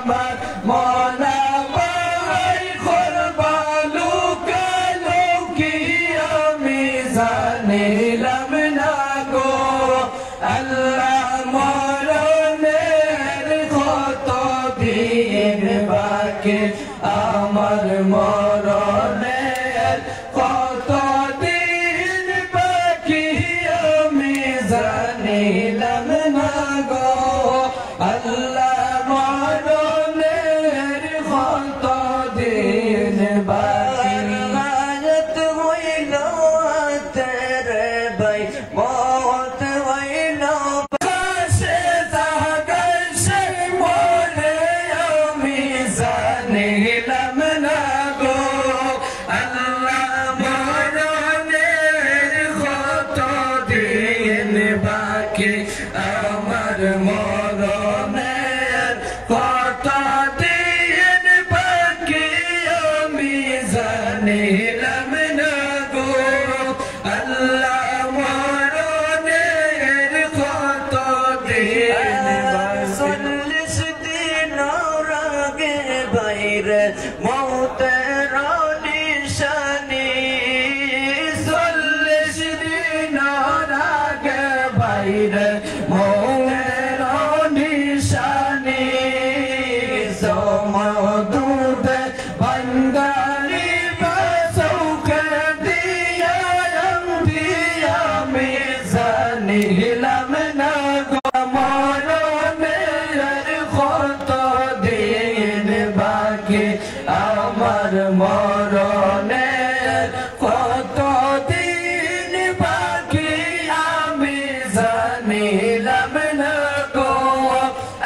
আমার মনা পাই করবা লুকালুকি আমি জানিলাম না গো আল্লাহ মরণের কত দিন বাকি আমার মরণের কত দিন বাকি আমি জানিলাম না গো আল্লাহ মরণের কত দিন বাকি মানত হইল তেরে ভাই মত হইল কাছে জাগাছে মরে আমি জানিলাম না গো আল্লাহ মরণের কত দিন বাকি আমার মরণের কত দিন বাকি আমি জানিলাম না গো আল্লাহ মরণের কত দিন বাকি 40 দিন আগে বাইরে মৌতের নিশানি 40 দিন আগে বাইরে মৌতের নিশানি সমুদ্রে বাঙ্গালি বাসৌকে দিয়া আমি জানিলাম না গো মরণের কত দিন বাকি আমার মরণের কত দিন বাকি আমি জানিলাম না গো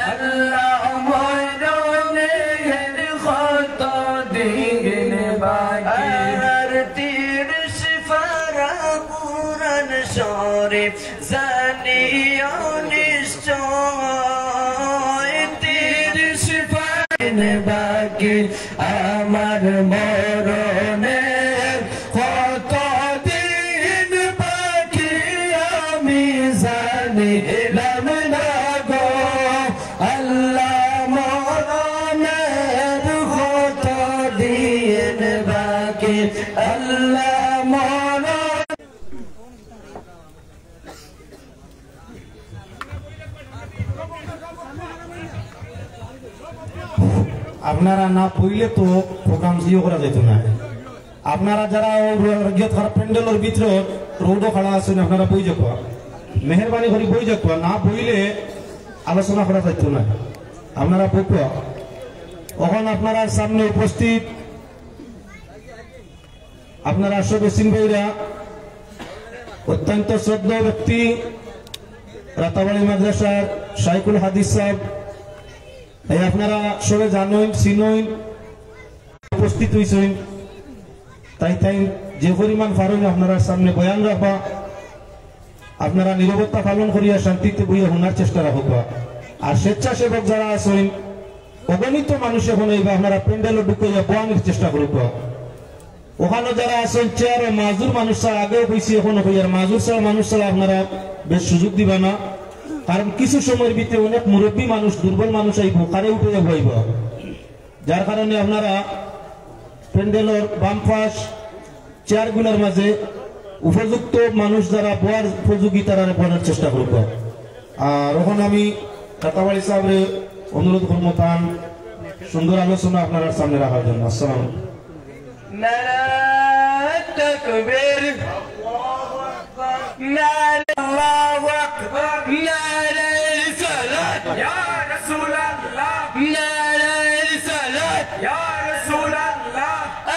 আল্লাহ মরণের কত দিন বাকি আর 30 পারা কুরআন শরীফ জানিও নিশ্চয় 30 পারা বাকি আমার মরণের কত দিন বাকি আমি জানিলাম না গো আল্লাহ মরণের কত দিন বাকি আল্লাহ আপনারা না পইলে তো প্রোগ্রাম জিও করা যেত না আপনারা যারা প্যান্ডেলের ভিতরে রোডও খাড়া আছেন আপনারা বই যাক মেহরবানি করে বই যাক না বইলে আলোচনা করা যেত না আপনারা বক এখন আপনারা সামনে উপস্থিত আপনারা সবে চিনবইরা অত্যন্ত শ্রদ্ধেয় ব্যক্তি রাতাবাড়ি মাদ্রাসার শাইখুল হাদিস সাহেব আপনারা সবে জানেন চিনেন উপস্থিত হয়েছেন তাই তাই যে পরিমাণ পারেন আপনারা সামনে বয়ান রাখবা আপনারা নীরবতা পালন করিয়া শান্তিতে বইয়া শোনার চেষ্টা রাখবা আর স্বেচ্ছাসেবক যারা আছেন অগণিত মানুষ এখন আপনারা প্যান্ডেলে ঢুকাইয়া বয়ানের চেষ্টা করবা ওখানে যারা আছেন চেয়ার ও মাজুর মানুষ আগেও কইছি এখনো কইয়ার মাজুর ছাড়া মানুষ ছাড়া আপনারা বেশ সুযোগ দিবা না কারণ কিছু সময়ের ভিতরে অনেক মুরব্বী মানুষ দুর্বল মানুষ আইব কারে উঠে যাইব যার কারণে আপনারা প্যান্ডেলের বাম পাশ চেয়ারগুলোর মাঝে উপযুক্ত মানুষ যারা বয়ার উপযোগী তারা বয়ার চেষ্টা করব আর এখন আমি রাতাবাড়ি সাহেবের অনুরোধ করবো তান সুন্দর আলোচনা আপনারা সামনে রাখার জন্য আসসালাম নারায়ে তাকবীর আল্লাহু আকবার নারায়ে সালাত ইয়া রাসূলুল্লাহ নারায়ে সালাত ইয়া রাসূলুল্লাহ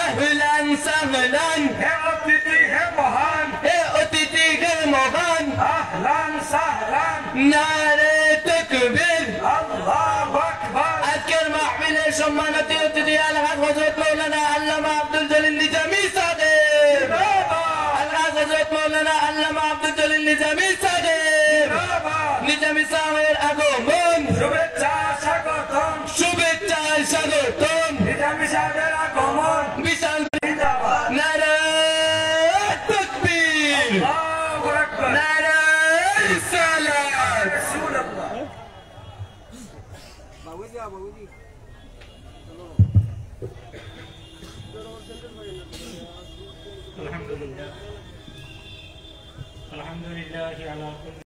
আহলান সাহলান হে অতিথি হে মহান হে অতিথি হে মহান আহলান সাহলান নারায়ে তাকবীর আল্লাহু আকবার আজকের মাহফিলে সম্মানিত অতিথি আলহাজ হযরত মাওলানা আল্লামা আব্দুল জলিল নিজামী সাহেব আলহাজ হযরত মাওলানা আল্লামা আব্দুল জলিল নিজামী সাহেব নিজামী সাহেবের আগমন শুভেচ্ছা স্বাগতম নিজামী সাহেবের আগমন বিশাল জিন্দাবাদ নারায়ে তাকবীর আল্লাহু আকবার নারায়ে সালাত রাসূলুল্লাহ বাবুজি আলহামদুলিল্লাহ আলা